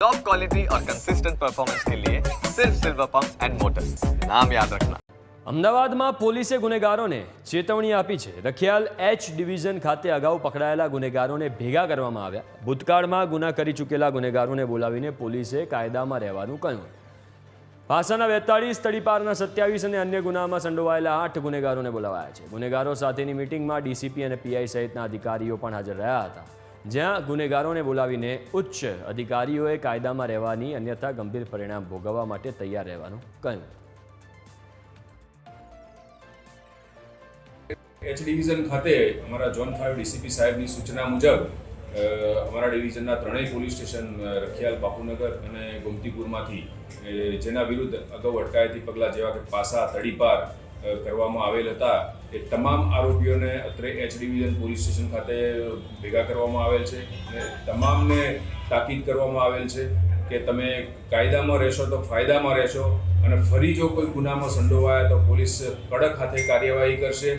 Top quality और consistent performance के लिए सिर्फ सिल्वर पंप्स एंड मोटर्स, नाम याद रखना। અમદાવાદમાં પોલીસે ગુનેગારોને ચેતવણી આપી છે। રખિયાલ એચ ડિવિઝન ખાતે અગાઉ પકડાયેલા ગુનેગારોને ભેગા કરવામાં આવ્યા। ભૂતકાળમાં ગુના કરી ચૂકેલા ગુનેગારોને બોલાવીને પોલીસે કાયદામાં રહેવાનું કહ્યું। પાસાના 42, તડીપારના 27 અને અન્ય ગુનામાં સંડોવાયેલા 8 ગુનેગારોને બોલાવાયા છે। ગુનેગારો સાથેની મીટિંગમાં ડીસીપી અને પીઆઈ સહિતના અધિકારીઓ પણ હાજર રહ્યા હતા, જ્યાં ગુનેગારોને બોલાવીને ઉચ્ચ અધિકારીઓએ કાયદામાં રહેવાની અન્યથા ગંભીર પરિણામ ભોગવવા માટે તૈયાર રહેવાનું કહ્યું। એચ ડિવિઝન ખાતે અમારા ઝોન 5 ડીસીપી સાહેબની સૂચના મુજબ અમારા ડિવિઝનના ત્રણેય પોલીસ સ્ટેશન રખિયાલ, બાપુનગર અને ગોમતીપુરમાંથી જેના વિરુદ્ધ અગાઉ અટકાયતી પગલાં જેવા કે પાસા, તડીપાર કરવામાં આવેલ હતા એ તમામ આરોપીઓને અત્રે એચ ડિવિઝન પોલીસ સ્ટેશન ખાતે ભેગા કરવામાં આવેલ છે અને તમામને તાકીદ કરવામાં આવેલ છે કે તમે કાયદામાં રહેશો તો ફાયદામાં રહેશો અને ફરી જો કોઈ ગુનામાં સંડોવાયા તો પોલીસ કડક હાથે કાર્યવાહી કરશે।